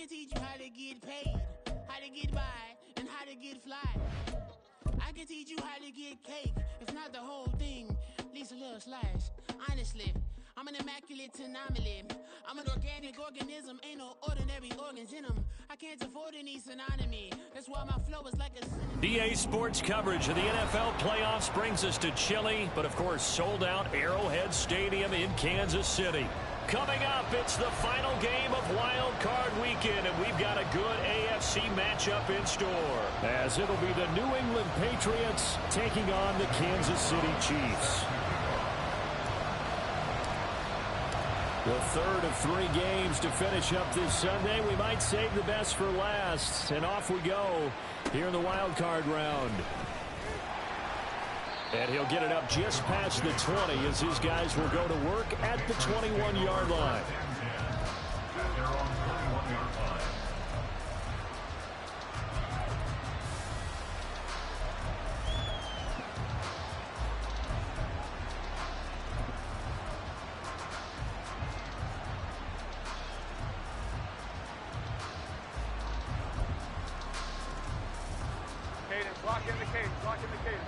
can teach you how to get paid, how to get by, and how to get fly. I can teach you how to get cake, if not the whole thing, at least a little slice. Honestly, I'm an immaculate anomaly. I'm an organic organism, ain't no ordinary organs in them. I can't afford any synonymy. That's why my flow is like a synonym. EA Sports coverage of the NFL playoffs brings us to chilly, but of course sold out Arrowhead Stadium in Kansas City. Coming up, it's the final game of Wild Card Weekend, and we've got a good AFC matchup in store, as it'll be the New England Patriots taking on the Kansas City Chiefs. The third of 3 games to finish up this Sunday. We might save the best for last, and off we go here in the Wild Card round. And he'll get it up just past the 20 as his guys will go to work at the 21-yard line. Cadence, lock in the cadence, lock in the cadence.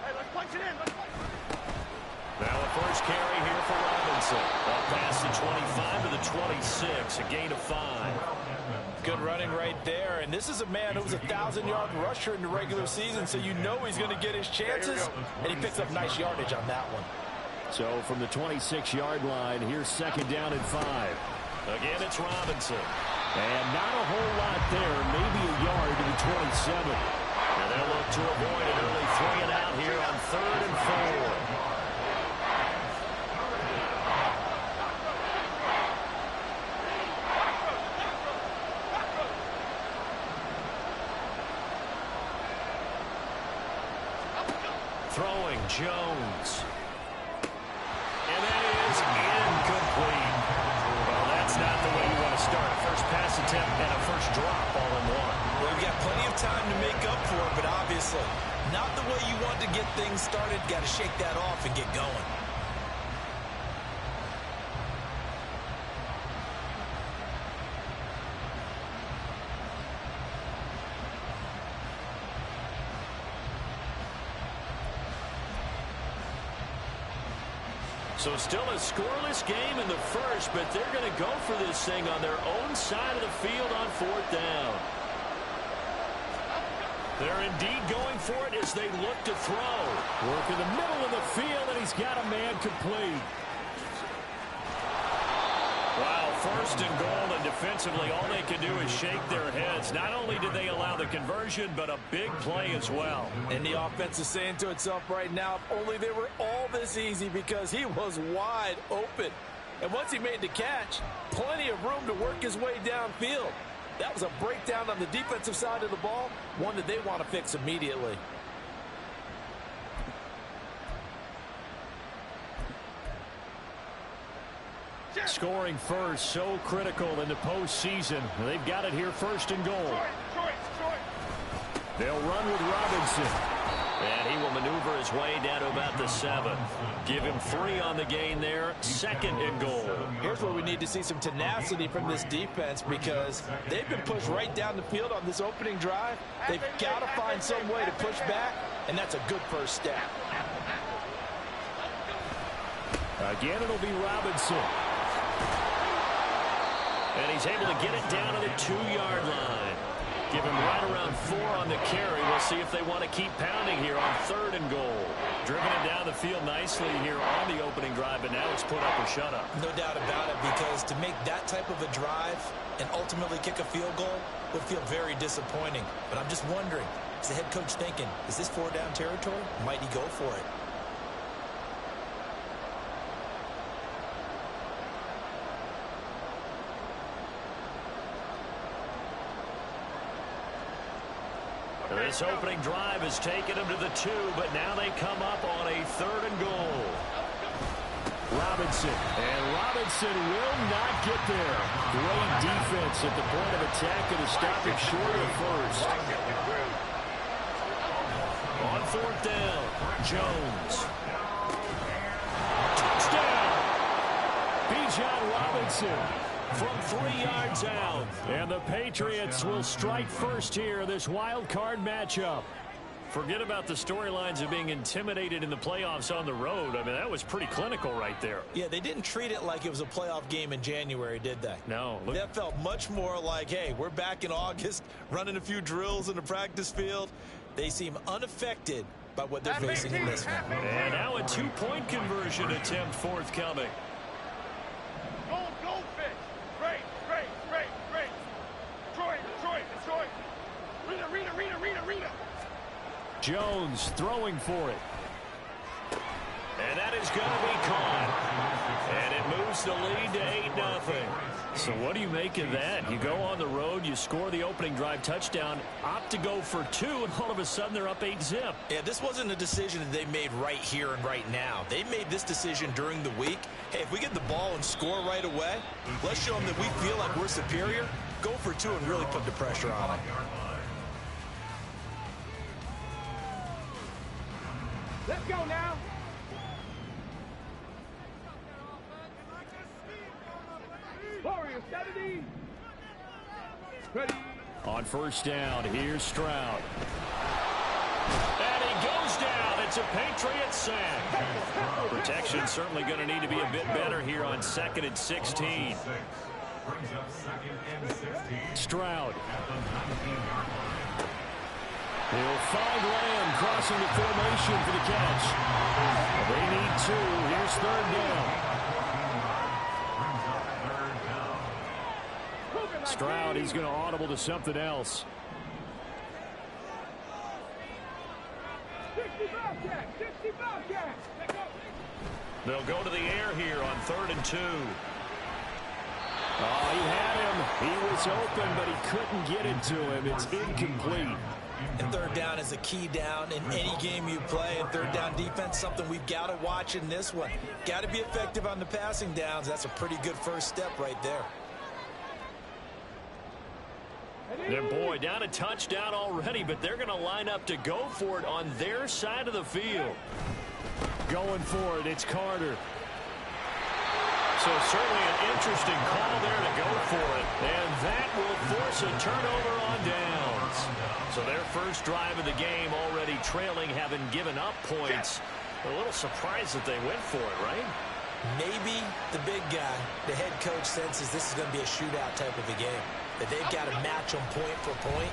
Hey, let's punch it in. Let's punch it in. Now a first carry here for Robinson. Up past the 25 to the 26, a gain of 5. Good running right there, and this is a man who was a 1,000-yard rusher in the regular season, so you know he's going to get his chances, and he picks up nice yardage on that one. So from the 26-yard line, here's second down and 5. Again, it's Robinson. And not a whole lot there, maybe a yard to the 27. And they'll look to avoid an early 3 and out here on 3rd and 4. Throwing Jones. And that is incomplete. Well, that's not the way you want to start. A first pass attempt and a first drop all in one. Well, you've got plenty of time to make up for it, but obviously not the way you want to get things started. Got to shake that off and get going. So still a scoreless game in the first, but they're going to go for this thing on their own side of the field on 4th down. They're indeed going for it as they look to throw. Work in the middle of the field, and he's got a man complete. Wow, 1st and goal, and defensively all they can do is shake their heads. Not only did they allow the conversion, but a big play as well. And the offense is saying to itself right now, if only they were all this easy, because he was wide open. And once he made the catch, plenty of room to work his way downfield. That was a breakdown on the defensive side of the ball, one that they want to fix immediately. Scoring first, so critical in the postseason. They've got it here 1st and goal. They'll run with Robinson. And he will maneuver his way down to about the 7. Give him 3 on the gain there, 2nd and goal. Here's where we need to see some tenacity from this defense, because they've been pushed right down the field on this opening drive. They've got to find some way to push back, and that's a good first step. Again, it'll be Robinson. And he's able to get it down to the 2-yard line. Give him right around 4 on the carry. We'll see if they want to keep pounding here on 3rd and goal. Driven it down the field nicely here on the opening drive, but now it's put up or shut up. No doubt about it, because to make that type of a drive and ultimately kick a field goal would feel very disappointing. But I'm just wondering, is the head coach thinking, is this 4-down territory? Might he go for it? This opening drive has taken them to the 2, but now they come up on a 3rd and goal. Robinson, and Robinson will not get there. Great defense at the point of attack and a stop him short of first. On 4th down, Jones. Touchdown! Bijan Robinson. from 3 yards out. And the Patriots will strike first here in this wild card matchup. Forget about the storylines of being intimidated in the playoffs on the road. I mean, that was pretty clinical right there. Yeah, they didn't treat it like it was a playoff game in January, did they? No. That felt much more like, hey, we're back in August, running a few drills in the practice field. They seem unaffected by what they're facing in this one. And now a 2-point conversion attempt forthcoming. Goldfish. Great. Detroit. Rita. Jones throwing for it. And that is going to be caught. And it moves the lead to 8-0. So what do you make of that? You go on the road, you score the opening drive touchdown, opt to go for 2, and all of a sudden they're up 8-zip. Yeah, this wasn't a decision that they made right here and right now. They made this decision during the week. Hey, if we get the ball and score right away, let's show them that we feel like we're superior. Go for 2 and really put the pressure on them. Let's go now. Warrior 70. Ready. On first down, here's Stroud. And he goes down. It's a Patriot sack. Protection certainly going to need to be a bit better here on 2nd and 16. Stroud. He'll find Lamb crossing the formation for the catch. They need 2. Here's 3rd down. Stroud, he's going to audible to something else. 60 Bobcats. They'll go to the air here on 3rd and 2. Oh, he had him. He was open, but he couldn't get it to him. It's incomplete. And 3rd down is a key down in any game you play. And 3rd down defense, something we've got to watch in this one. Got to be effective on the passing downs. That's a pretty good first step right there. And boy, down a touchdown already, but they're going to line up to go for it on their side of the field. Going for it, it's Carter. So certainly an interesting call there to go for it. And that will force a turnover on downs. So their first drive of the game already trailing, having given up points. A little surprised that they went for it, right? Maybe the big guy, the head coach, senses this is going to be a shootout type of a game. That they've got to match them point for point,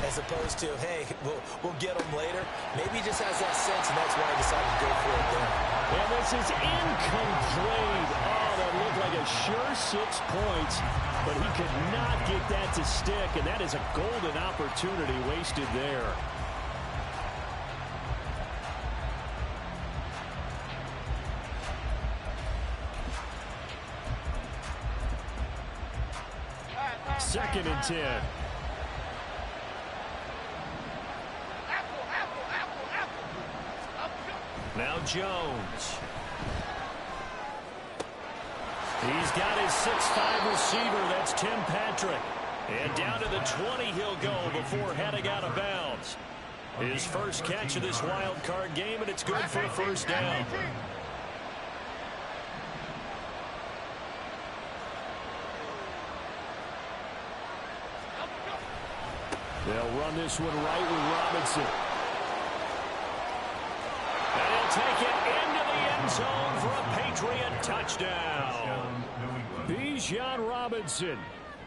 as opposed to, hey, we'll get them later. Maybe he just has that sense, and that's why he decided to go for it there. And this is incomplete. Oh, that looked like a sure 6 points, but he could not get that to stick, and that is a golden opportunity wasted there. Second and 10. Now Jones. He's got his 6'5" receiver. That's Tim Patrick. And down to the 20 he'll go before heading out of bounds. His first catch of this wild card game, and it's good for a first down. They'll run this one right with Robinson. And he'll take it into the end zone for a Patriot touchdown. Bijan Robinson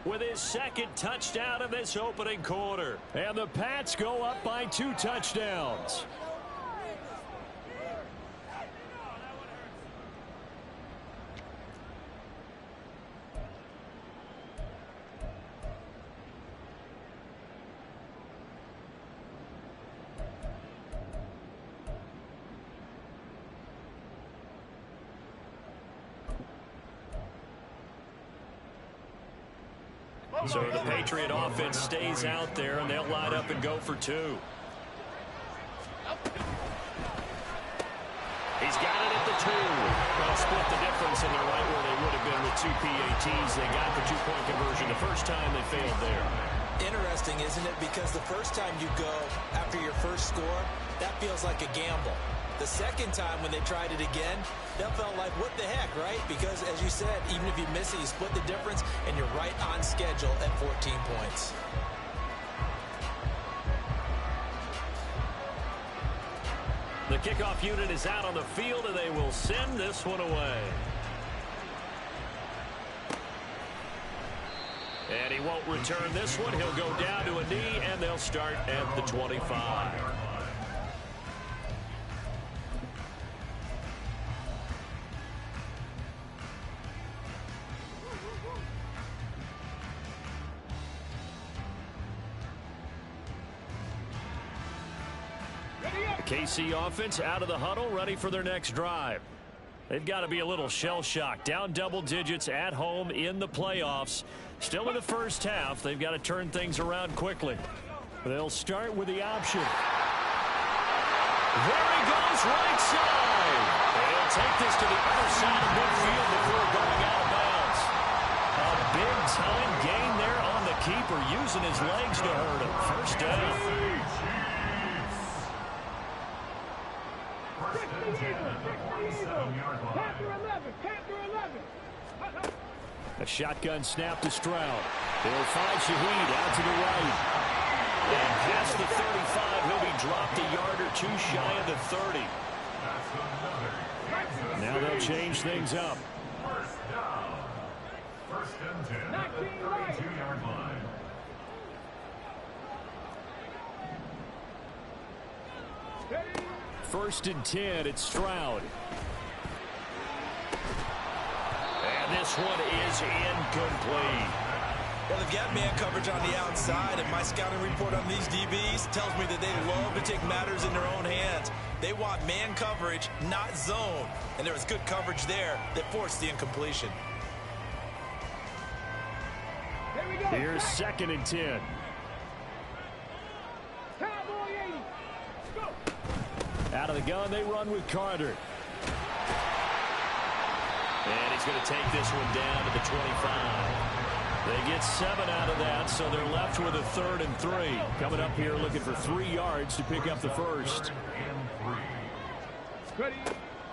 with his 2nd touchdown of this opening quarter. And the Pats go up by 2 touchdowns. So the Patriot offense stays out there, and they'll line up and go for 2. He's got it at the 2. Well, split the difference, and they're right where they would have been with 2 PATs. They got the 2-point conversion the first time. They failed there. Interesting, isn't it? Because the first time you go after your first score, that feels like a gamble. The second time when they tried it again, that felt like, what the heck, right? Because, as you said, even if you miss it, you split the difference, and you're right on schedule at 14 points. The kickoff unit is out on the field, and they will send this one away. And he won't return this one. He'll go down to a knee, and they'll start at the 25. The KC offense out of the huddle, ready for their next drive. They've got to be a little shell-shocked. Down double digits at home in the playoffs. Still in the first half. They've got to turn things around quickly. They'll start with the option. There he goes, right side. They'll take this to the other side of midfield before going out of bounds. A big-time gain there on the keeper, using his legs to hurt him. First down. A shotgun snap to Stroud. They'll find Shaheed out to the right. And past the 35, he'll be dropped a yard or two shy of the 30. Now they'll change things up. First down. First and 10 at the 32-yard line. First and 10, it's Stroud. And this one is incomplete. Well, they've got man coverage on the outside, and my scouting report on these DBs tells me that they love to take matters in their own hands. They want man coverage, not zone. And there was good coverage there that forced the incompletion. Here's second and 10. Out of the gun, they run with Carter. And he's going to take this one down to the 25. They get 7 out of that, so they're left with a 3rd and 3. Coming up here looking for 3 yards to pick up the first.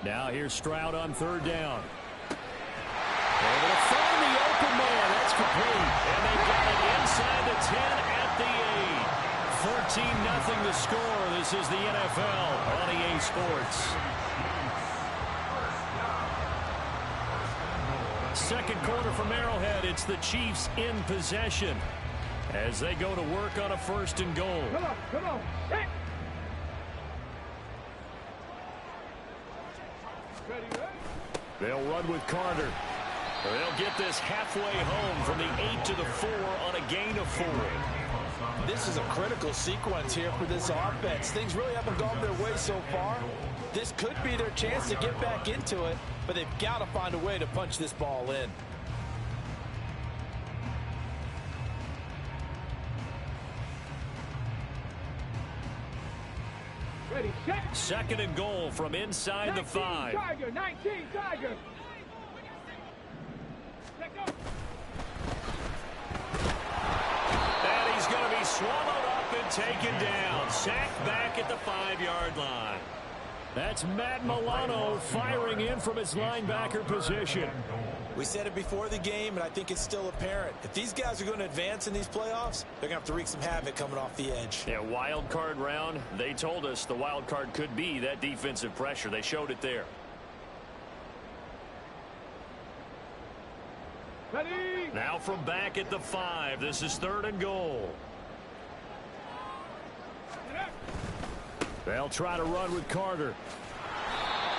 Now here's Stroud on 3rd down. They're going to find the open man. That's complete. And they got it inside the 10 at the 8. 14-0 the score. This is the NFL on EA Sports. Second quarter from Arrowhead. It's the Chiefs in possession as they go to work on a 1st and goal. Come on. Hey. They'll run with Carter. They'll get this halfway home from the 8 to the 4 on a gain of 4. This is a critical sequence here for this offense. Things really haven't gone their way so far. This could be their chance to get back into it, but they've got to find a way to punch this ball in. Ready, set. 2nd and goal from inside 19, the 5. Tiger, 19, Tiger. Let go. And he's going to be swallowed up and taken down. Sacked back at the 5-yard line. That's Matt Milano firing in from his linebacker position. We said it before the game, and I think it's still apparent. If these guys are going to advance in these playoffs, they're going to have to wreak some havoc coming off the edge. Yeah, wild card round. They told us the wild card could be that defensive pressure. They showed it there. Ready. Now from back at the 5. This is 3rd and goal. They'll try to run with Carter.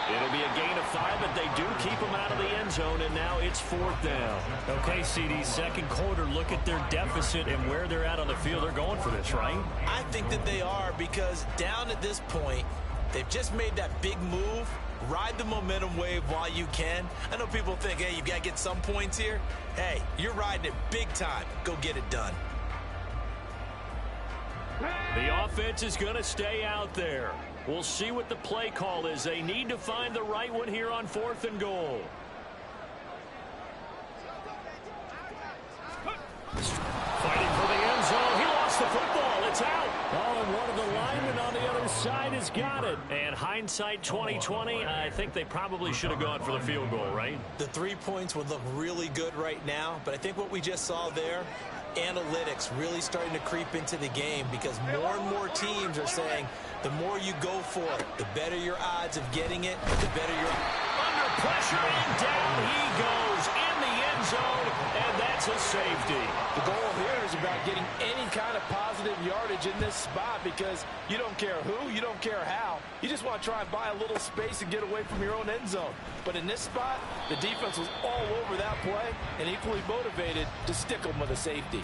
It'll be a gain of 5, but they do keep him out of the end zone, and now it's 4th down. Okay, CD, second quarter, look at their deficit and where they're at on the field. They're going for this, right? I think that they are, because down at this point, they've just made that big move. Ride the momentum wave while you can. I know people think, hey, you've got to get some points here. Hey, you're riding it big time. Go get it done. The offense is going to stay out there. We'll see what the play call is. They need to find the right one here on 4th and goal. Fighting for the end zone. He lost the football. It's out. Oh, and one of the linemen on the other side has got it. And hindsight 2020, I think they probably should have gone for the field goal, right? The 3 points would look really good right now, but I think what we just saw there, analytics really starting to creep into the game because more and more teams are saying the more you go for it, the better your odds of getting it, the better your... Under pressure, and down he goes in the end zone, and that's a safety. The goal here is about getting any kind of positive yardage in this spot because you don't care who, you don't care how. You just want to try and buy a little space and get away from your own end zone. But in this spot, the defense was all over that play and equally motivated to stick them with a safety.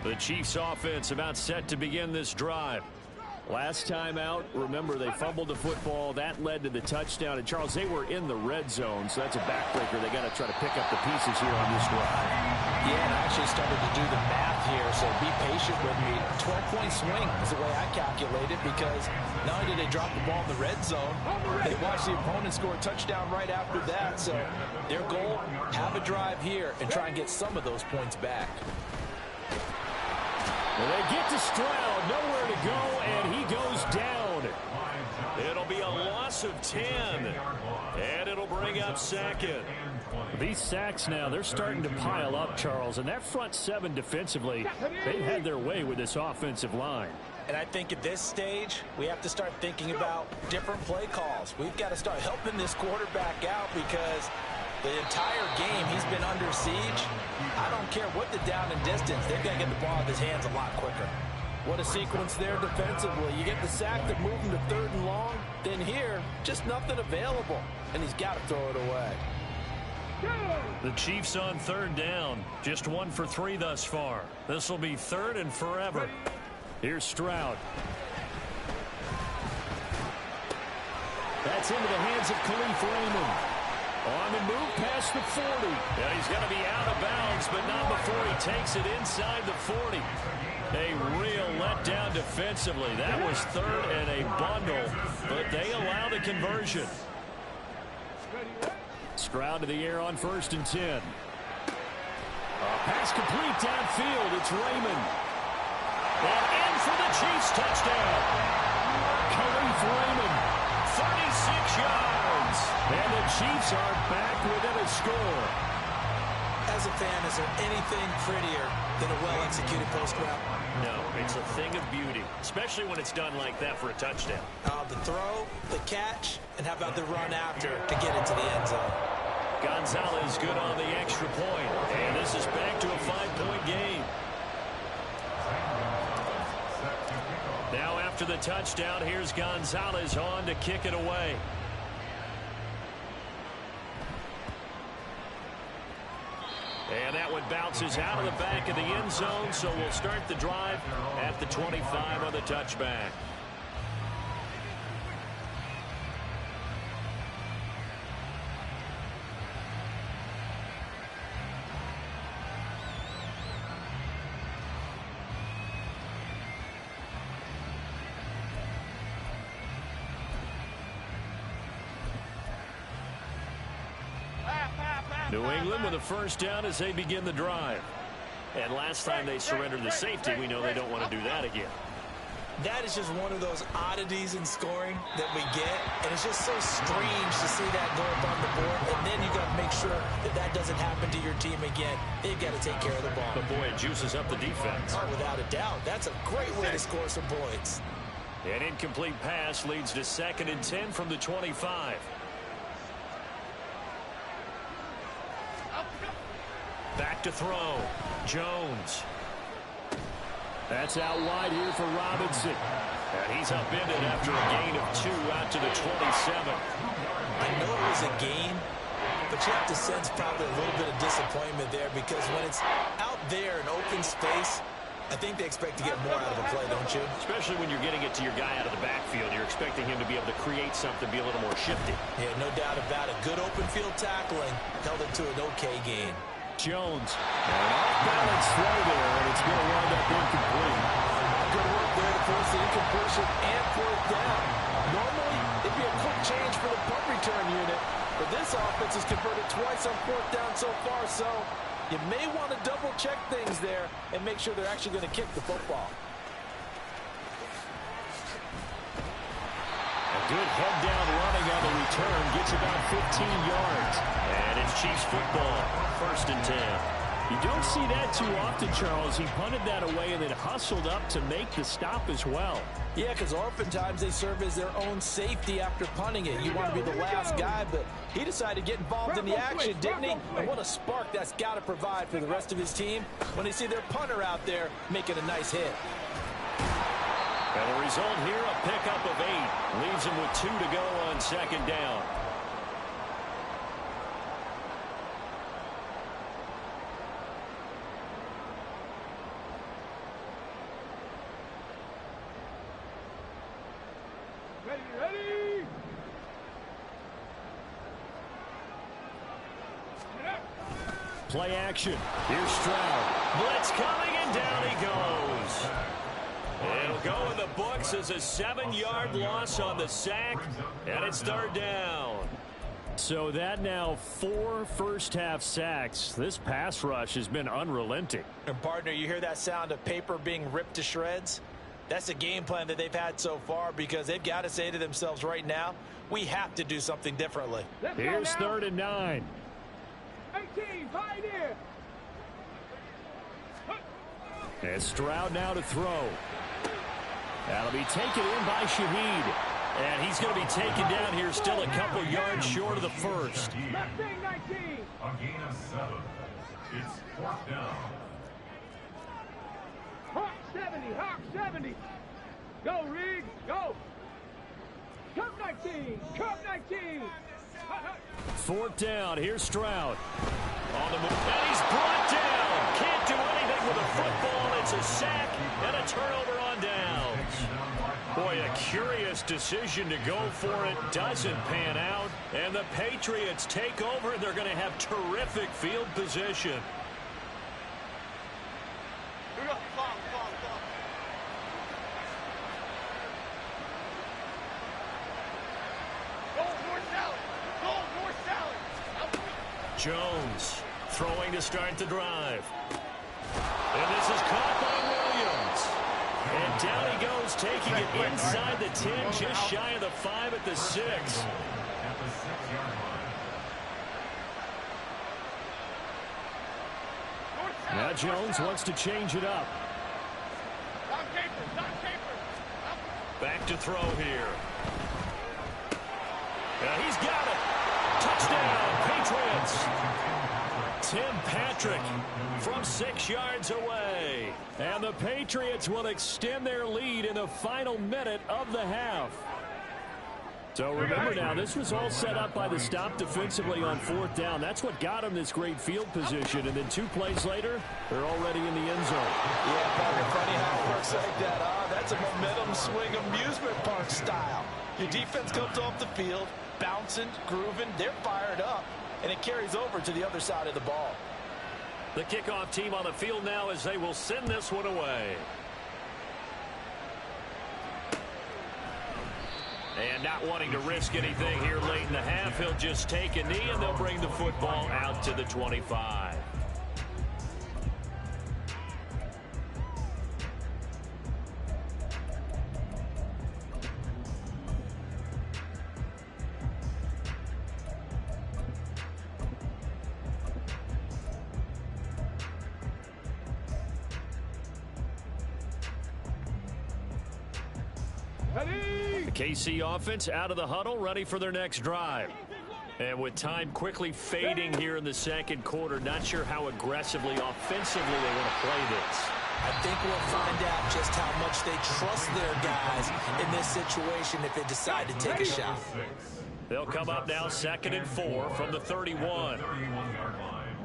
The Chiefs offense about set to begin this drive. Last time out, remember they fumbled the football. That led to the touchdown. And Charles, they were in the red zone, so that's a backbreaker. They got to try to pick up the pieces here on this drive. Yeah, and I actually started to do the math here, so be patient with me. 12-point swing is the way I calculate it because not only did they drop the ball in the red zone, they watched the opponent score a touchdown right after that. So their goal, have a drive here and try and get some of those points back. Well, they get to Stroud, nowhere to go, and he goes down. It'll be a loss of 10, and it'll bring up second. These sacks now, they're starting to pile up, Charles, and that front seven defensively, they've had their way with this offensive line. And I think at this stage, we have to start thinking about different play calls. We've got to start helping this quarterback out because the entire game he's been under siege. I don't care what the down and distance. They've got to get the ball out of his hands a lot quicker. What a sequence there defensively. You get the sack that moved him to 3rd and long. Then here, just nothing available. And he's got to throw it away. The Chiefs on 3rd down. Just 1 for 3 thus far. This will be 3rd and forever. Here's Stroud. That's into the hands of Khalif Raymond. On the move past the 40. Yeah, he's going to be out of bounds, but not before he takes it inside the 40. A real letdown defensively. That was 3rd and a bundle, but they allow the conversion. Stroud to the air on 1st and 10. Pass complete downfield. It's Raymond. And in for the Chiefs touchdown. Khalif Raymond, 36 yards. And the Chiefs are back within a score. As a fan, is there anything prettier than a well-executed post route? No, it's a thing of beauty, especially when it's done like that for a touchdown. The throw, the catch, and how about the run after to get into the end zone? Gonzalez good on the extra point. And this is back to a 5-point game. Now after the touchdown, here's Gonzalez on to kick it away. And that one bounces out of the back of the end zone, so we'll start the drive at the 25 on the touchback. New England with a 1st down as they begin the drive. And last time they surrendered the safety, we know they don't want to do that again. That is just one of those oddities in scoring that we get, and it's just so strange to see that go up on the board, and then you got to make sure that that doesn't happen to your team again. They've got to take care of the ball. But boy, it juices up the defense. Oh, without a doubt. That's a great way to score some points. An incomplete pass leads to 2nd and 10 from the 25. Back to throw. Jones. That's out wide here for Robinson. And he's upended after a gain of 2 out to the 27. I know it was a gain, but you have to sense probably a little bit of disappointment there because when it's out there in open space, I think they expect to get more out of the play, don't you? Especially when you're getting it to your guy out of the backfield. You're expecting him to be able to create something, be a little more shifty. Yeah, no doubt about it. Good open field tackling held it to an okay gain. Jones. An off-balance throw there, and it's going to wind up incomplete. there to force the incompletion and fourth down. Normally, it'd be a quick change for the punt return unit, but this offense has converted twice on fourth down so far, so you may want to double-check things there and make sure they're actually going to kick the football. A good head-down running on the return gets about 15 yards. And it's Chiefs football, 1st and 10. You don't see that too often, Charles. He punted that away and then hustled up to make the stop as well. Yeah, because oftentimes they serve as their own safety after punting it. You want to be the last guy, but he decided to get involved in the action, didn't he? And what a spark that's got to provide for the rest of his team when they see their punter out there making a nice hit. And the result here, a pickup of 8. Leaves him with 2 to go on 2nd down. Ready! Play action. Here's Stroud. Blitz coming, and down he goes. It'll go in the books as a 7-yard loss on the sack, and it's 3rd down. So that now 4 first-half sacks. This pass rush has been unrelenting. And partner, you hear that sound of paper being ripped to shreds? That's the game plan that they've had so far, because they've got to say to themselves right now, we have to do something differently. Here's 3rd and 9. 18, pioneer. And Stroud now to throw. That'll be taken in by Shaheed. And he's going to be taken down here, still a couple yards short of the first. 19. A gain of 7. It's 4th down. Hawk 70, Hawk 70. Go, Reed, go. Cup 19, Cup 19. 4th down, here's Stroud. On the move, and he's brought down. Can't do anything with a football. It's a sack and a turnover on downs. Boy, a curious decision to go for it. Doesn't pan out. And the Patriots take over, and they're going to have terrific field position. Jones throwing to start the drive. And this is caught by Williams. And down he goes, taking it inside the 10, just shy of the 5 at the 6. At the 6-yard line. Now Jones wants to change it up. Back to throw here. He's got it. Touchdown, Patriots. Tim Patrick from 6 yards away. And the Patriots will extend their lead in the final minute of the half. So remember now, this was all set up by the stop defensively on 4th down. That's what got them this great field position. And then 2 plays later, they're already in the end zone. Yeah, partner, funny how it works like that. That's a momentum swing amusement park style. Your defense comes off the field, bouncing, grooving, they're fired up, and it carries over to the other side of the ball. The kickoff team on the field now as they will send this one away. And not wanting to risk anything here late in the half, he'll just take a knee, and they'll bring the football out to the 25. KC offense out of the huddle, ready for their next drive. And with time quickly fading here in the second quarter, not sure how aggressively, offensively they want to play this. I think we'll find out just how much they trust their guys in this situation if they decide to take a shot. They'll come up now 2nd and 4 from the 31. 31-yard line.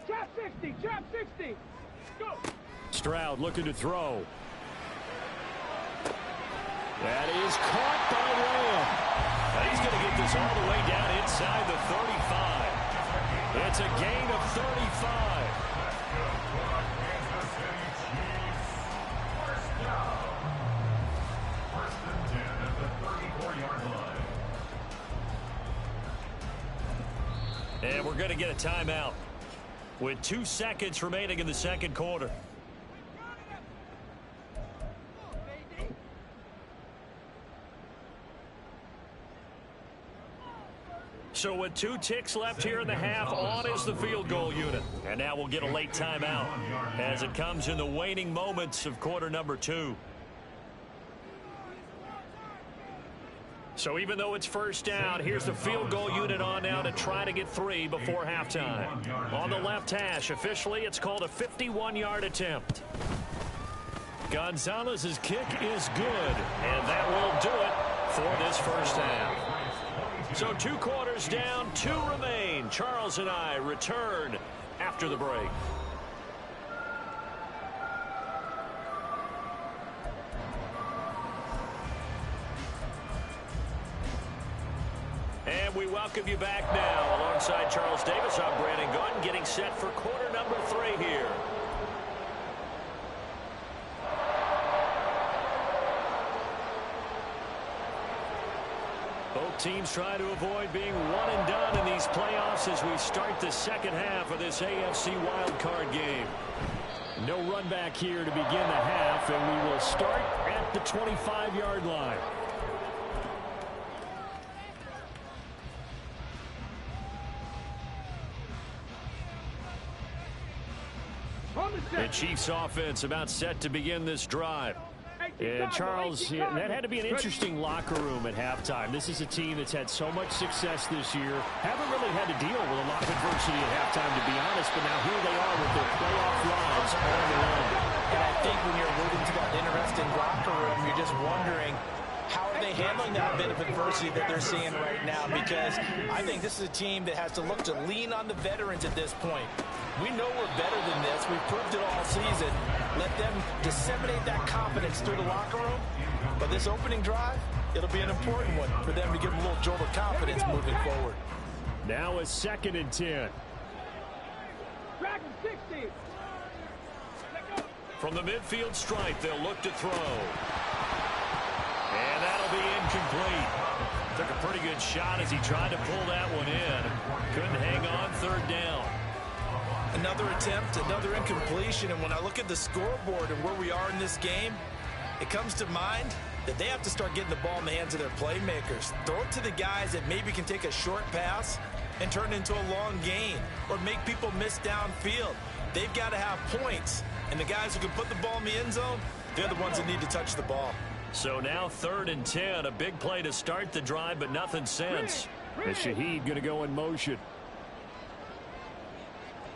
Trap 60, trap 60. Go. Stroud looking to throw. That is caught by Lamb. And he's going to get this all the way down inside the 35. It's a gain of 35. And we're going to get a timeout with 2 seconds remaining in the second quarter. So with 2 ticks left here in the half, on is the field goal unit. And now we'll get a late timeout as it comes in the waning moments of quarter number 2. So even though it's first down, here's the field goal unit on now to try to get 3 before halftime. On the left hash, officially, it's called a 51-yard attempt. Gonzalez's kick is good, and that will do it for this first half. So 2 quarters down, 2 remain. Charles and I return after the break. And we welcome you back now. Alongside Charles Davis, I'm Brandon Gaudin, getting set for quarter number 3 here. Both teams try to avoid being one and done in these playoffs as we start the second half of this AFC wildcard game. No run back here to begin the half, and we will start at the 25-yard line. The Chiefs offense about set to begin this drive. And Charles, that had to be an interesting locker room at halftime. This is a team that's had so much success this year. Haven't really had to deal with a lot of adversity at halftime, to be honest, but now here they are with their playoff lives on the line. And I think when you're alluding to that interesting locker room, you're just wondering, how are they handling that bit of adversity that they're seeing right now? Because I think this is a team that has to look to lean on the veterans at this point. We know we're better than this. We've proved it all season. Let them disseminate that confidence through the locker room. But this opening drive, it'll be an important one for them to give them a little jolt of confidence moving forward. Now a 2nd and 10. From the midfield stripe, they'll look to throw. And that'll be incomplete. Took a pretty good shot as he tried to pull that one in. Couldn't hang on 3rd down. Another attempt, another incompletion, and when I look at the scoreboard and where we are in this game, it comes to mind that they have to start getting the ball in the hands of their playmakers. Throw it to the guys that maybe can take a short pass and turn it into a long gain or make people miss downfield. They've got to have points, and the guys who can put the ball in the end zone, they're the ones that need to touch the ball. So now 3rd and 10, a big play to start the drive, but nothing since. And Shaheed going to go in motion.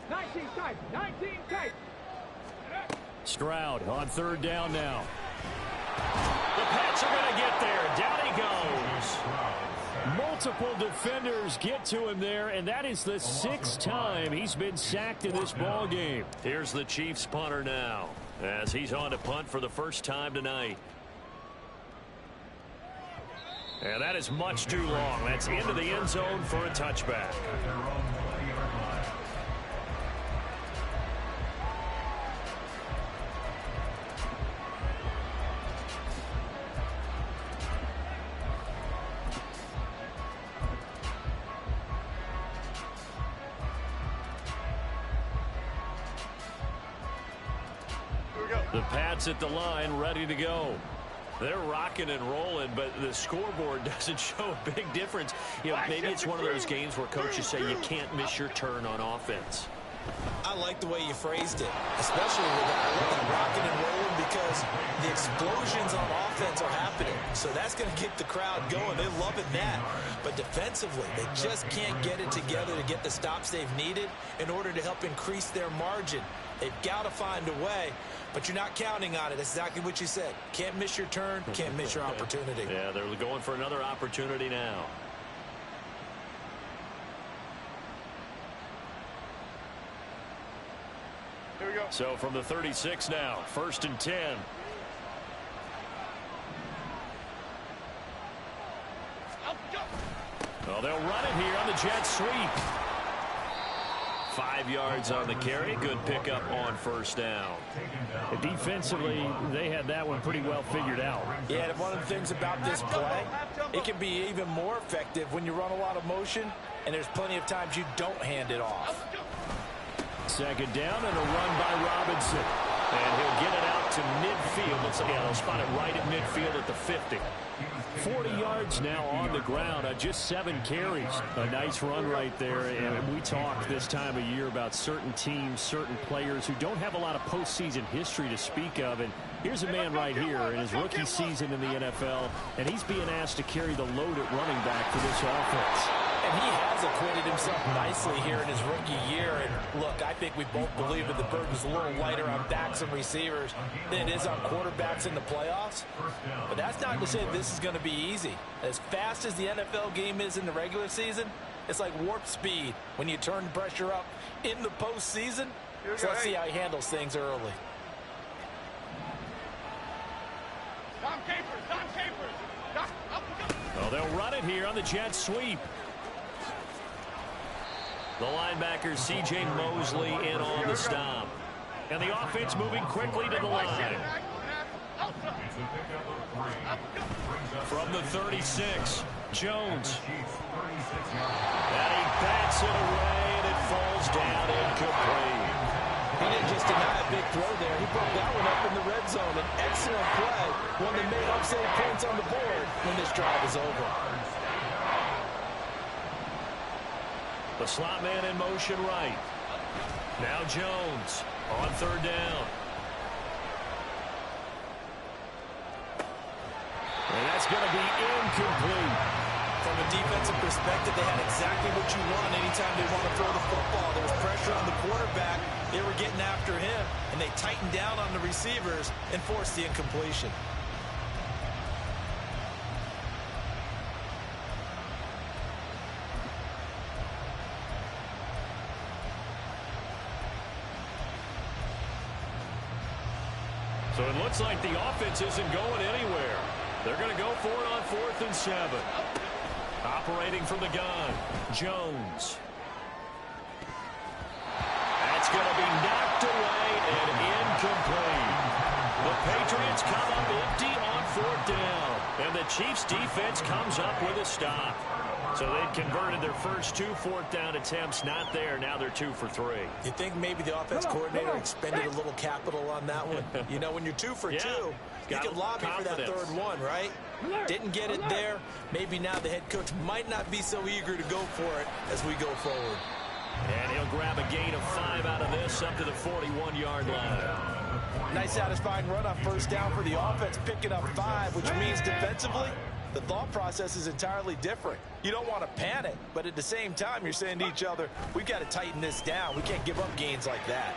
19 tight, 19 tight. Stroud on 3rd down now. The Pats are going to get there. Down he goes. Multiple defenders get to him there, and that is the 6th time he's been sacked in this ball game. Here's the Chiefs punter now as he's on to punt for the first time tonight. And that is much too long. That's into the end zone for a touchback. The Pats at the line, ready to go. They're rocking and rolling, but the scoreboard doesn't show a big difference. You know, maybe it's one of those games where coaches say you can't miss your turn on offense. I like the way you phrased it, especially with that rocking and rolling, because the explosions on offense are happening. So that's going to get the crowd going. They're loving that. But defensively, they just can't get it together to get the stops they've needed in order to help increase their margin. They've got to find a way, but you're not counting on it. That's exactly what you said. Can't miss your turn, can't miss your opportunity. Yeah, they're going for another opportunity now. Here we go. So from the 36 now, 1st and 10. Well, they'll run it here on the jet sweep. 5 yards on the carry. Good pickup on 1st down. Defensively, they had that one pretty well figured out. Yeah, and one of the things about this play, it can be even more effective when you run a lot of motion and there's plenty of times you don't hand it off. Second down and a run by Robinson. And he'll get it out to midfield. Looks like they'll spot it right at midfield at the 50. 40 yards now on the ground on just 7 carries. A nice run right there. And we talk this time of year about certain teams, certain players who don't have a lot of postseason history to speak of. And here's a man right here in his rookie season in the NFL, and he's being asked to carry the load at running back for this offense. And he has acquitted himself nicely here in his rookie year. And look, I think we both believe that the burden's a little lighter on backs and receivers than it is on quarterbacks in the playoffs. But that's not to say this is going to be easy. As fast as the NFL game is in the regular season, it's like warp speed when you turn pressure up in the postseason. So let's see how he handles things early. Well, they'll run it here on the jet sweep. The linebacker, C.J. Mosley, in on the stop. And the offense moving quickly to the line. From the 36, Jones. And he bats it away, and it falls down incomplete. He didn't just deny a big throw there. He broke that one up in the red zone. An excellent play. One that made upside points on the board when this drive is over. The slot man in motion right. Now Jones on third down. And that's going to be incomplete. From a defensive perspective, they had exactly what you want anytime they want to throw the football. There was pressure on the quarterback. They were getting after him, and they tightened down on the receivers and forced the incompletion. So it looks like the offense isn't going anywhere. They're going to go for it on 4th and 7. Operating from the gun, Jones. That's going to be knocked away and incomplete. The Patriots come up empty on 4th down. And the Chiefs defense comes up with a stop. So they'd converted their first 2 4th down attempts. Not there. Now they're 2 for 3. You think maybe the offense coordinator expended a little capital on that one? You know, when you're 2 for 2, you can lobby for that third one, right? Didn't get it there. Maybe now the head coach might not be so eager to go for it as we go forward. And he'll grab a gain of 5 out of this up to the 41-yard line. Nice satisfying run on first down for the offense, picking up 5, which means defensively, the thought process is entirely different. You don't want to panic, but at the same time, you're saying to each other, we've got to tighten this down. We can't give up gains like that.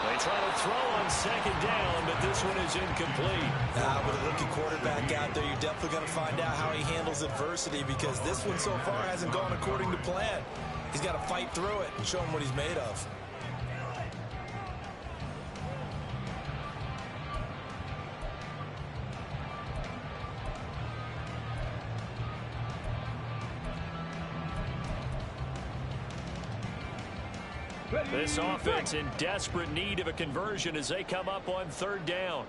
They try to throw on 2nd down, but this one is incomplete. With a rookie quarterback out there, you're definitely going to find out how he handles adversity, because this one so far hasn't gone according to plan. He's got to fight through it and show him what he's made of. This offense in desperate need of a conversion as they come up on 3rd down.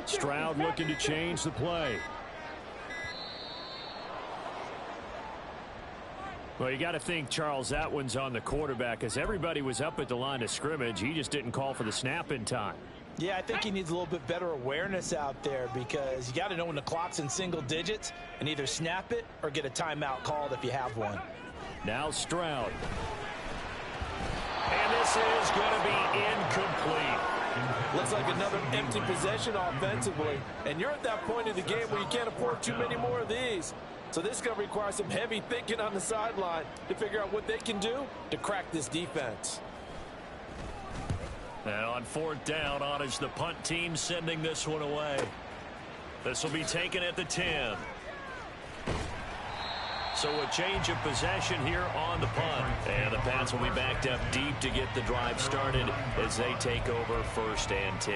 Stroud looking to change the play. Well, you got to think, Charles, that one's on the quarterback, as everybody was up at the line of scrimmage. He just didn't call for the snap in time. Yeah, I think he needs a little bit better awareness out there, because you got to know when the clock's in single digits and either snap it or get a timeout called if you have one. Now Stroud. And this is going to be incomplete. Looks like another empty possession offensively. And you're at that point in the game where you can't afford too many more of these. So this is going to require some heavy thinking on the sideline to figure out what they can do to crack this defense. And on 4th down, Ottage, the punt team sending this one away. This will be taken at the 10. So a change of possession here on the punt. And the Pats will be backed up deep to get the drive started as they take over 1st and 10.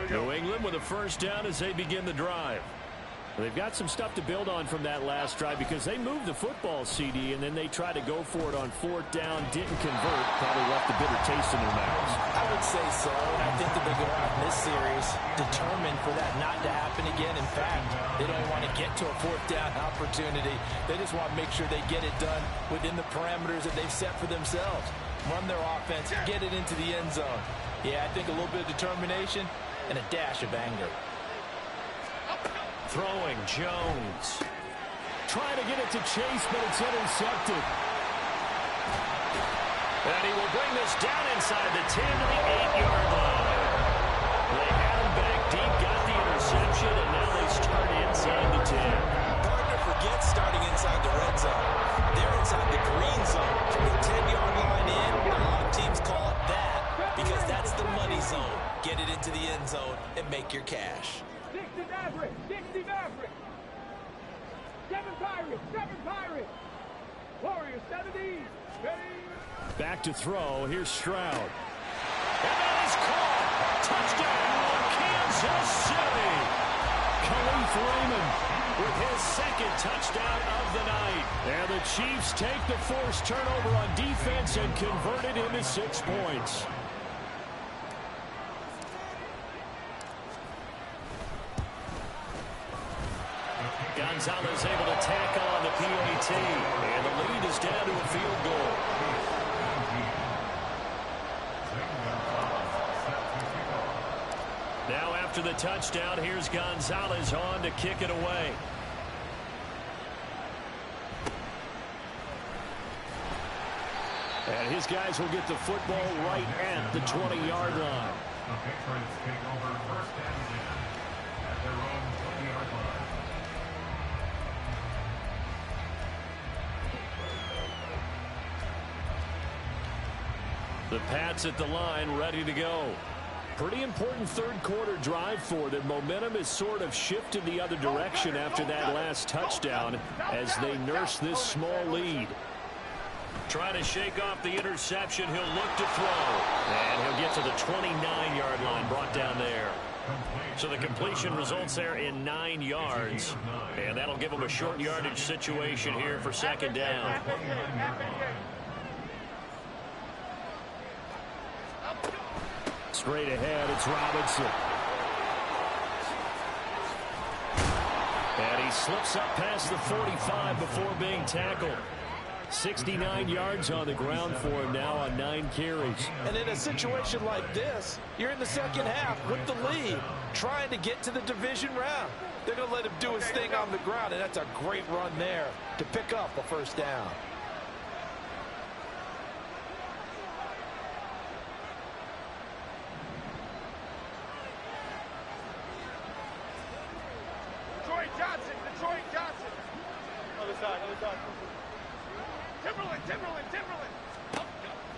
New England with a 1st down as they begin the drive. They've got some stuff to build on from that last drive because they moved the football, CD, and then they tried to go for it on 4th down, didn't convert, probably left a bitter taste in their mouths. I would say so, and I think that they go out in this series determined for that not to happen again. In fact, they don't want to get to a 4th down opportunity. They just want to make sure they get it done within the parameters that they've set for themselves. Run their offense, get it into the end zone. Yeah, I think a little bit of determination and a dash of anger. Throwing Jones. Trying to get it to Chase, but it's intercepted. And he will bring this down inside the 10 to the 8-yard line. They had him back deep, got the interception, and now they start inside the 10. Hard to forget starting inside the red zone. They're inside the green zone. From the 10-yard line in, a lot of teams call it that because that's the money zone. Get it into the end zone and make your cash. 60 Maverick, 60 Maverick. 7 Pirates, 7 Pirates. Warriors 70. Ready. Back to throw. Here's Stroud. And that is caught. Touchdown, Kansas City. Khalif Raymond With his second touchdown of the night. And the Chiefs take the forced turnover on defense and convert it into 6 points. Gonzalez able to tack on the PAT. And the lead is down to a field goal. Now after the touchdown, here's Gonzalez on to kick it away. And his guys will get the football right at the 20-yard line. The Patriots take over 1st and 10 at their own 20-yard line. The Pats at the line, ready to go. Pretty important third-quarter drive for them. Momentum has sort of shifted the other direction after that last touchdown as they nurse this small lead. Trying to shake off the interception. He'll look to throw. And he'll get to the 29-yard line, brought down there. So the completion results there in 9 yards. And that'll give him a short yardage situation here for 2nd down. Straight ahead, it's Robinson. And he slips up past the 45 before being tackled. 69 yards on the ground for him now on 9 carries. And in a situation like this, you're in the second half with the lead, trying to get to the division round. They're going to let him do his thing on the ground, and that's a great run there to pick up a 1st down. Detroit Johnson. Other side. Timberland.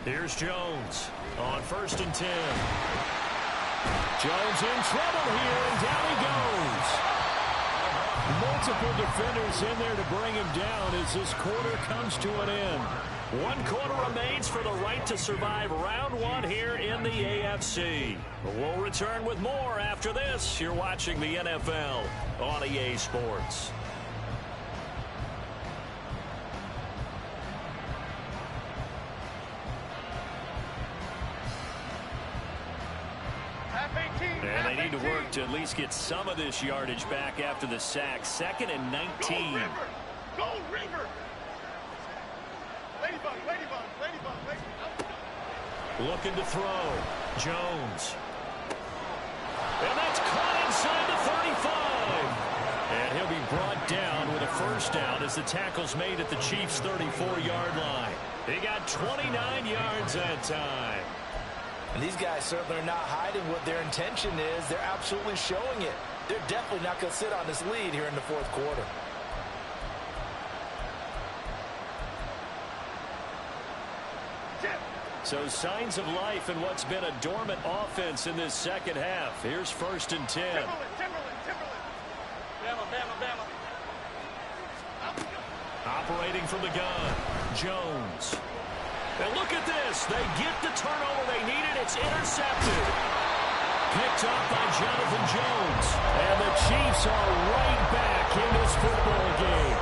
Here's Jones on 1st and 10. Jones in trouble here, and down he goes. Multiple defenders in there to bring him down as this quarter comes to an end. 1 quarter remains for the right to survive round 1 here in the AFC. We'll return with more after this. You're watching the NFL on EA Sports. And they need to work to at least get some of this yardage back after the sack. 2nd and 19. Go River! Ladybug. Looking to throw. Jones. And that's caught inside the 35. And he'll be brought down with a 1st down as the tackle's made at the Chiefs' 34-yard line. They got 29 yards that time. And these guys certainly are not hiding what their intention is. They're absolutely showing it. They're definitely not going to sit on this lead here in the 4th quarter. So signs of life in what's been a dormant offense in this second half. Here's 1st and 10. Timberland. Bama. Operating from the gun. Jones. And look at this. They get the turnover they needed. It's intercepted. picked off by Jonathan Jones. And the Chiefs are right back in this football game.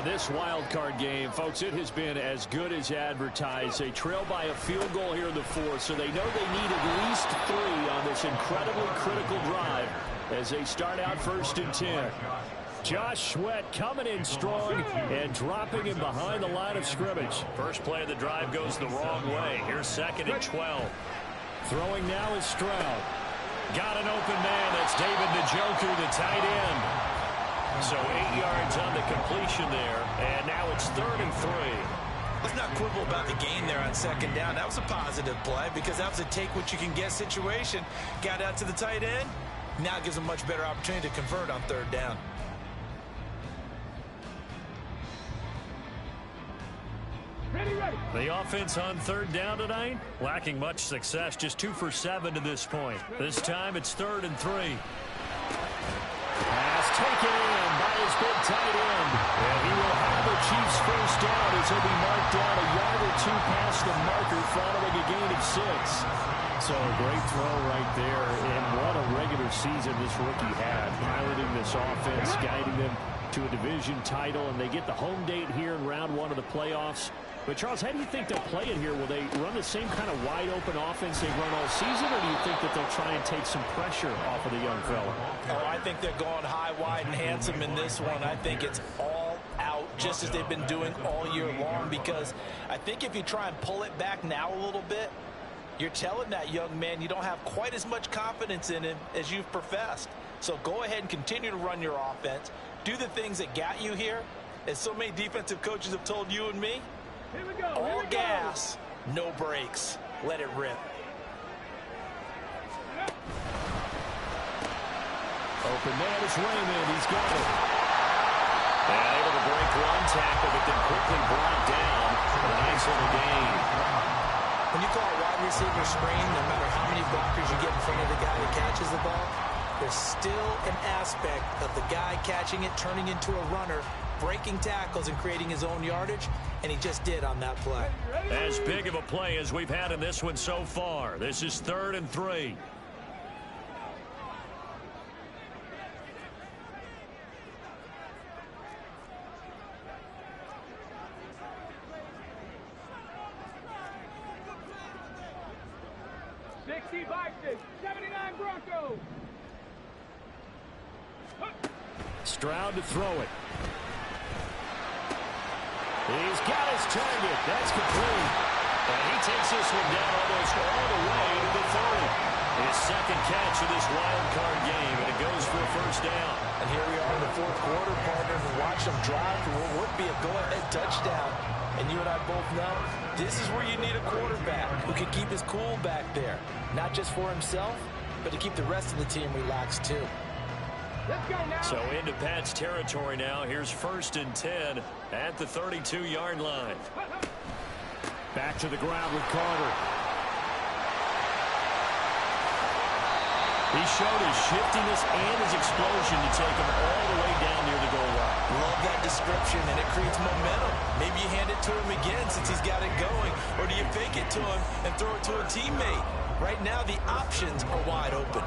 This wild card game, folks, it has been as good as advertised. They trail by a field goal here in the fourth, so they know they need at least 3 on this incredibly critical drive as they start out 1st and 10. Josh Sweat coming in strong and dropping him behind the line of scrimmage. First play of the drive goes the wrong way. Here's 2nd and 12. Throwing now is Stroud. Got an open man. That's David Njoku, the tight end. So 8 yards on the completion there, and now it's 3rd and 3. Let's not quibble about the gain there on 2nd down. That was a positive play because that was a take-what-you-can-get situation. Got out to the tight end. Now gives them a much better opportunity to convert on 3rd down. The offense on 3rd down tonight, lacking much success, just 2 for 7 to this point. This time it's 3rd and 3. Pass taken in by his big tight end. And he will have the Chiefs first down as he'll be marked down a yard or 2 past the marker following a gain of 6. So a great throw right there. And what a regular season this rookie had. Piloting this offense, guiding them to a division title. And they get the home date here in round 1 of the playoffs. But, Charles, how do you think they'll play it here? Will they run the same kind of wide-open offense they've run all season, or do you think that they'll try and take some pressure off of the young fella? Oh, I think they're going high, wide, and handsome in this one. I think it's all out, just as they've been doing all year long, because I think if you try and pull it back now a little bit, you're telling that young man you don't have quite as much confidence in him as you've professed. So go ahead and continue to run your offense. Do the things that got you here, as so many defensive coaches have told you and me. All gas, no brakes. Let it rip. Open man is Raymond. He's got it. And able to break 1 tackle, but then quickly brought down. A nice little gain. When you call a wide receiver screen, no matter how many blockers you get in front of the guy that catches the ball, there's still an aspect of the guy catching it, turning into a runner, breaking tackles and creating his own yardage, and he just did on that play. As big of a play as we've had in this one so far. This is 3rd and 3. Stroud to throw it. He's got his target. That's complete. And he takes this one down almost all the way to the 30. His 2nd catch of this wild card game, and it goes for a first down. And here we are in the 4th quarter, partner, and watch him drive for what would be a go-ahead touchdown. And you and I both know this is where you need a quarterback who can keep his cool back there. Not just for himself, but to keep the rest of the team relaxed too. So into Pat's territory now. Here's 1st and 10 at the 32-yard line. Back to the ground with Carter. He showed his shiftiness and his explosion to take him all the way down near the goal line. Love that description, and it creates momentum. Maybe you hand it to him again since he's got it going, or do you fake it to him and throw it to a teammate? Right now, the options are wide open.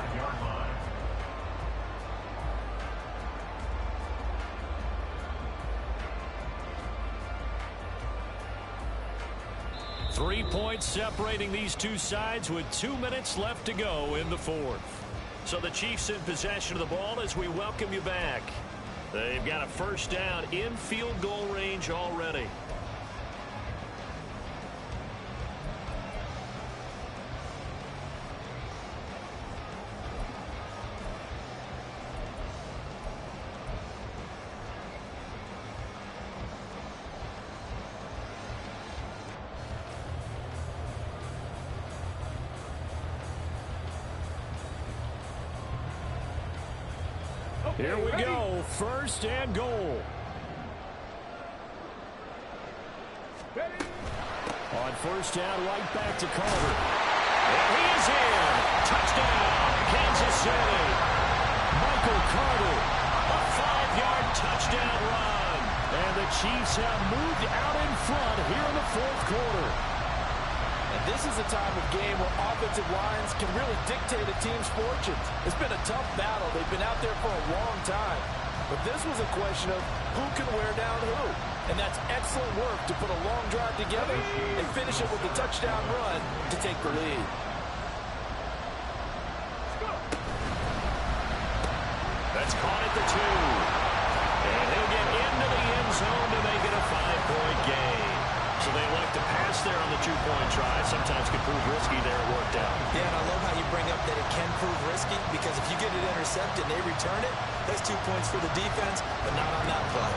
3 points separating these two sides with 2 minutes left to go in the 4th. So the Chiefs in possession of the ball as we welcome you back. They've got a first down in field goal range already. Here we go. First and goal. On first down, right back to Carter. And he is in. Touchdown, Kansas City. Michael Carter, a 5-yard touchdown run. And the Chiefs have moved out in front here in the fourth quarter. And this is a time of game where offensive lines can really dictate a team's fortunes. It's been a tough battle. They've been out there for a long time. But this was a question of who can wear down who. And that's excellent work to put a long drive together and finish it with a touchdown run to take the lead. That's caught at the 2. And he'll get into the end zone to make it a 5-point game. So they elect to pass there on the 2-point try. Sometimes can prove risky there. It worked out. Yeah, and I love how you bring up that it can prove risky, because if you get it intercepted and they return it, that's 2 points for the defense, but not on that play.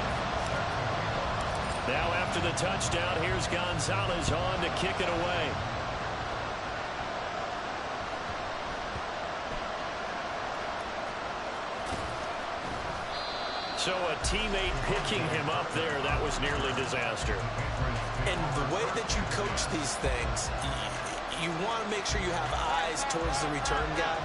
Now after the touchdown, here's Gonzalez on to kick it away. So a teammate picking him up there, that was nearly disaster. And the way that you coach these things, you want to make sure you have eyes towards the return guy,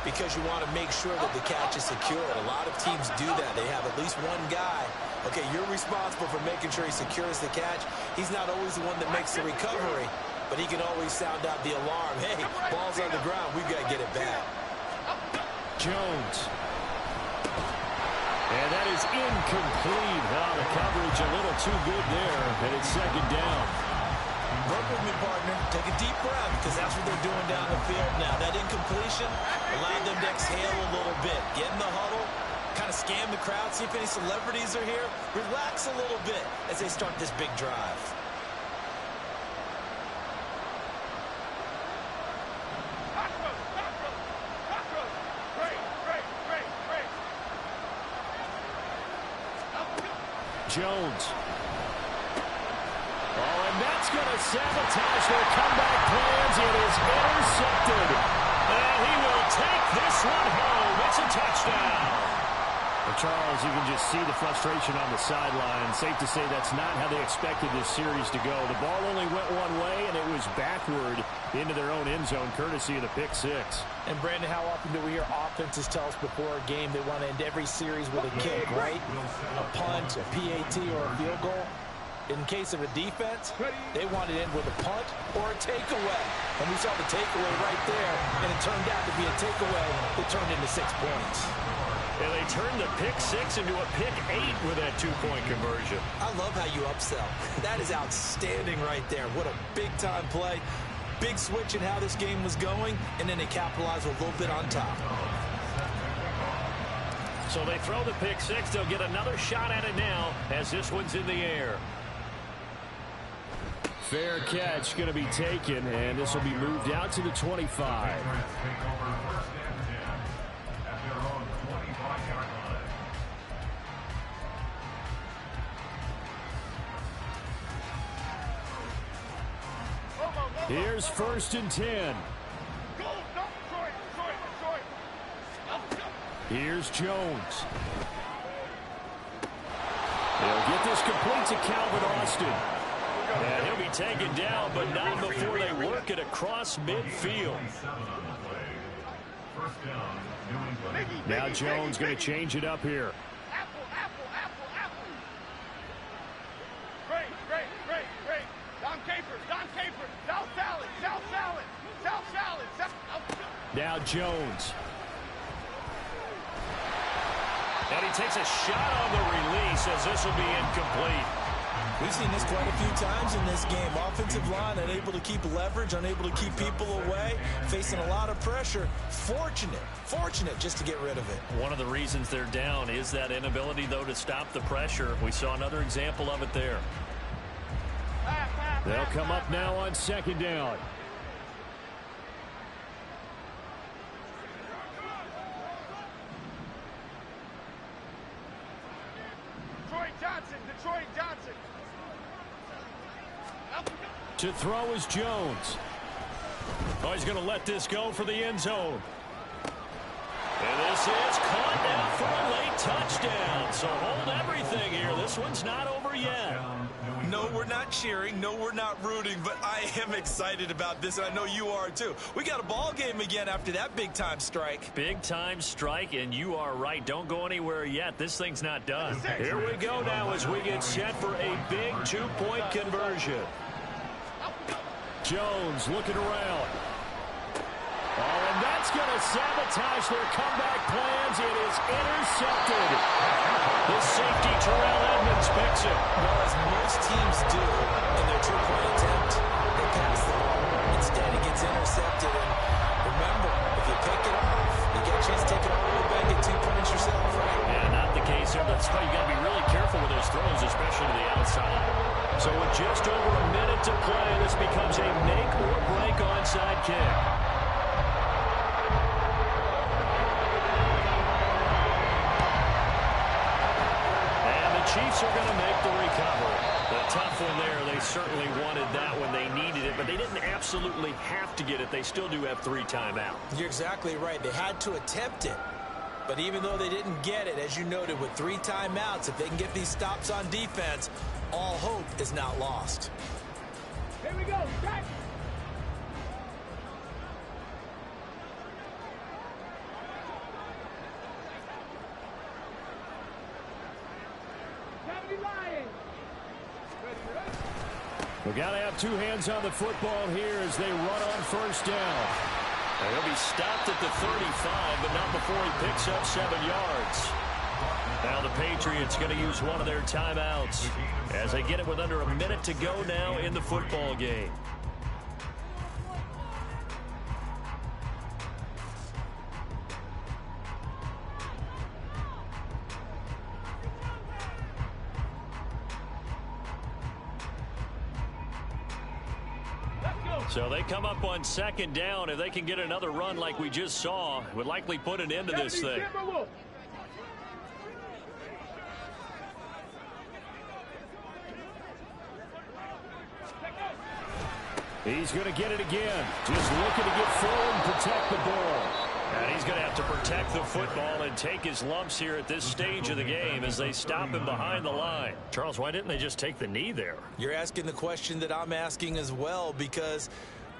because you want to make sure that the catch is secure. A lot of teams do that. They have at least one guy. Okay, you're responsible for making sure he secures the catch. He's not always the one that makes the recovery, but he can always sound out the alarm. Hey, ball's on the ground. We've got to get it back. Jones. And that is incomplete. Oh, the coverage a little too good there, and it's second down. Work with me, partner. Take a deep breath, because that's what they're doing down the field now. That incompletion allowed them to exhale a little bit. Get in the huddle, kind of scan the crowd, see if any celebrities are here. Relax a little bit as they start this big drive. Jones. Oh, and that's going to sabotage their comeback plans. It is intercepted. And he will take this one home. It's a touchdown. Well, Charles, you can just see the frustration on the sideline. Safe to say that's not how they expected this series to go. The ball only went one way, and it was backward into their own end zone, courtesy of the pick six. And, Brandon, how often do we hear offenses tell us before a game they want to end every series with a kick, right? A punt, a PAT, or a field goal. In case of a defense, they want to end with a punt or a takeaway. And we saw the takeaway right there, and it turned out to be a takeaway that turned into 6 points. And they turned the pick six into a pick 8 with that 2-point conversion. I love how you upsell. That is outstanding right there. What a big-time play. Big switch in how this game was going, and then they capitalized with a little bit on top. So they throw the pick six. They'll get another shot at it now as this one's in the air. Fair catch going to be taken, and this will be moved out to the 25. Here's first and 10. Here's Jones. They'll get this complete to Calvin Austin. And he'll be taken down, but not before they work it across midfield. Now Jones going to change it up here. Now Jones. And he takes a shot on the release as this will be incomplete. We've seen this quite a few times in this game. Offensive line unable to keep leverage, unable to keep people away, facing a lot of pressure. Fortunate just to get rid of it. One of the reasons they're down is that inability, though, to stop the pressure. We saw another example of it there. They'll come up now on second down. Detroit Johnson. To throw is Jones. Oh, he's going to let this go for the end zone. And this is caught now for a late touchdown. So hold everything here. This one's not over yet. No, we're not cheering. No, we're not rooting. But I am excited about this, and I know you are too. We got a ball game again after that big-time strike. Big-time strike, and you are right. Don't go anywhere yet. This thing's not done. Here we go now as we get set for a big two-point conversion. Jones looking around. Oh, and that's going to sabotage their comeback plans. It is intercepted. The safety, Terrell Edmonds, picks it. Well, as most teams do in their two-point attempt, they pass the ball. Instead, it gets intercepted. And remember, if you pick it off, you get a chance to take it all the way back at 2 points yourself, right? Yeah, not the case here. That's why you got to be really careful with those throws, especially to the outside. So with just over a minute to play, this becomes a make or break onside kick. Chiefs are going to make the recovery. A tough one there. They certainly wanted that when they needed it, but they didn't absolutely have to get it. They still do have 3 timeouts. You're exactly right. They had to attempt it. But even though they didn't get it, as you noted, with 3 timeouts, if they can get these stops on defense, all hope is not lost. Here we go. Strike. We got to have 2 hands on the football here as they run on first down. And he'll be stopped at the 35, but not before he picks up 7 yards. Now the Patriots going to use one of their timeouts as they get it with under a minute to go now in the football game. So they come up on second down. If they can get another run like we just saw, it would likely put an end to this thing. He's going to get it again. Just looking to get forward and protect the ball. And he's going to have to protect the football and take his lumps here at this stage of the game as they stop him behind the line. Charles, why didn't they just take the knee there? You're asking the question that I'm asking as well, because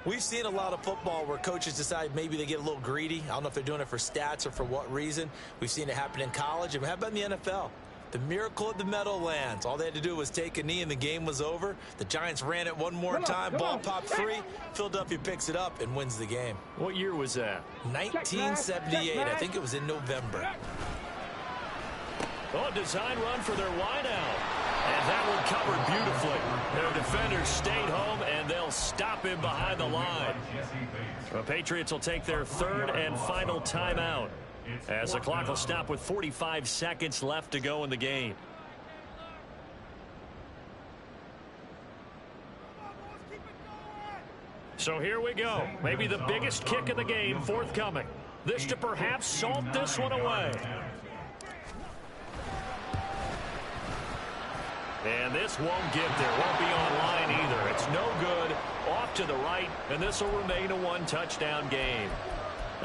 we've seen a lot of football where coaches decide maybe they get a little greedy. I don't know if they're doing it for stats or for what reason. We've seen it happen in college, and how about in the NFL? The miracle of the Meadowlands. All they had to do was take a knee and the game was over. The Giants ran it one more time. Ball popped free. Philadelphia picks it up and wins the game. What year was that? 1978. I think it was in November. Oh, design run for their wideout. And that one covered beautifully. Their defenders stayed home, and they'll stop him behind the line. The Patriots will take their 3rd and final timeout, as the clock will stop with 45 seconds left to go in the game. So here we go. Maybe the biggest kick of the game forthcoming. This to perhaps salt this one away. And this won't get there. Won't be online either. It's no good. Off to the right, and this will remain a 1-touchdown game.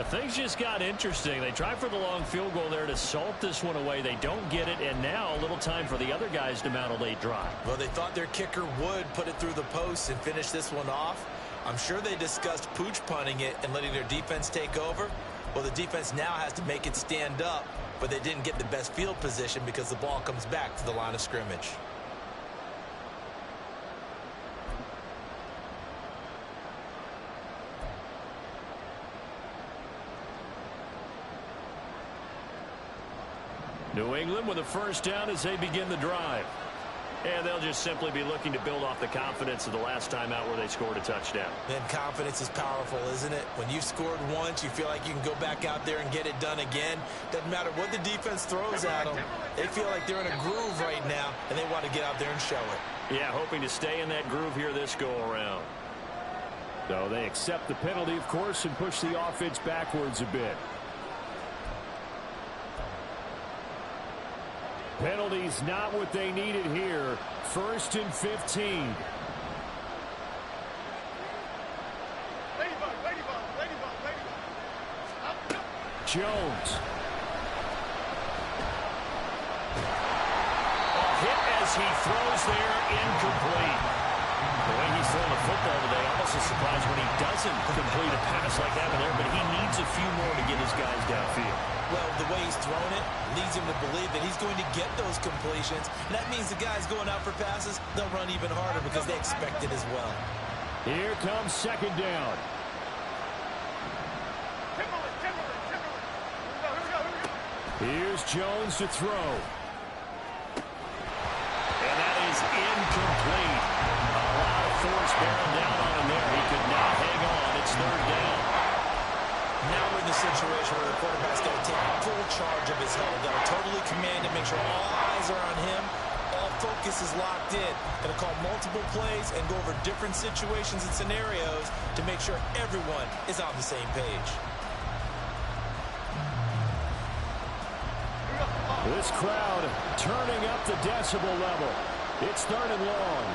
Things just got interesting. They tried for the long field goal there to salt this one away. They don't get it, and now a little time for the other guys to mount a late drive. Well, they thought their kicker would put it through the post and finish this one off. I'm sure they discussed pooch punting it and letting their defense take over. Well, the defense now has to make it stand up, but they didn't get the best field position because the ball comes back to the line of scrimmage. New England with a first down as they begin the drive. And they'll just simply be looking to build off the confidence of the last time out where they scored a touchdown. Then confidence is powerful, isn't it? When you've scored once, you feel like you can go back out there and get it done again. Doesn't matter what the defense throws at them. They feel like they're in a groove right now, and they want to get out there and show it. Yeah, hoping to stay in that groove here this go-around. So they accept the penalty, of course, and push the offense backwards a bit. Penalties not what they needed here. 1st and 15. Jones. A hit as he throws there, incomplete. The way he's throwing the football today, almost a surprise when he doesn't complete a pass like that there, but he needs a few more to get his guys downfield. Well, the way he's thrown it leads him to believe that he's going to get those completions. And that means the guys going out for passes, they'll run even harder because they expect it as well. Here comes second down. Here's Jones to throw. And that is incomplete. A lot of force bearing down on him there. He could not hang on. It's third down. Now we're in the situation where the quarterback's got to take full charge of his huddle. Got to totally command it, make sure all eyes are on him. All focus is locked in. Got to call multiple plays and go over different situations and scenarios to make sure everyone is on the same page. This crowd turning up the decibel level. It's third and long.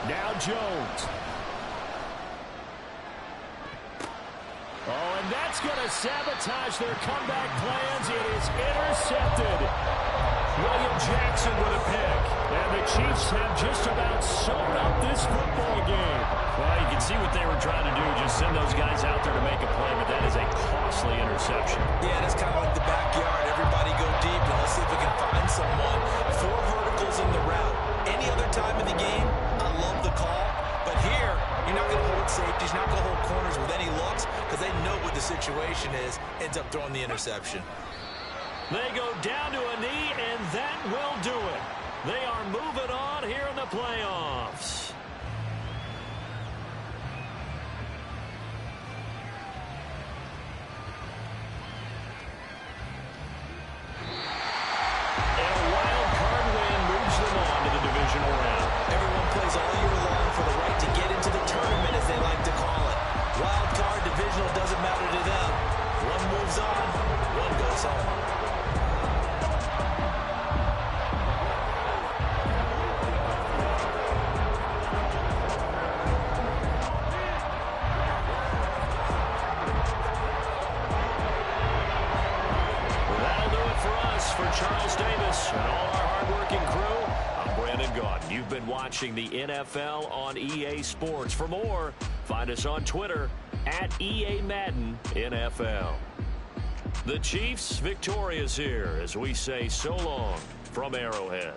Now Jones. Oh, and that's going to sabotage their comeback plans. It is intercepted. William Jackson with a pick. And the Chiefs have just about sewn up this football game. Well, you can see what they were trying to do, just send those guys out there to make a play, but that is a costly interception. Yeah, it's kind of like the backyard. Everybody go deep, and let's see if we can find someone. 4 verticals in the route. Any other time in the game, I love the call. But here, you're not going to hold safeties, you're not going to hold corners with any looks, because they know what the situation is, ends up throwing the interception. They go down to a knee, and that will do it. They are moving on here in the playoffs. And a wild card win moves them on to the divisional round. Everyone plays all year long for the right to get into the tournament, as they like to call it. Wild card, divisional, doesn't matter to them. One moves on, one goes home. For Charles Davis and all our hardworking crew, I'm Brandon Gaudin. You've been watching the NFL on EA Sports. For more, find us on Twitter at EA Madden NFL. The Chiefs victorious here as we say so long from Arrowhead.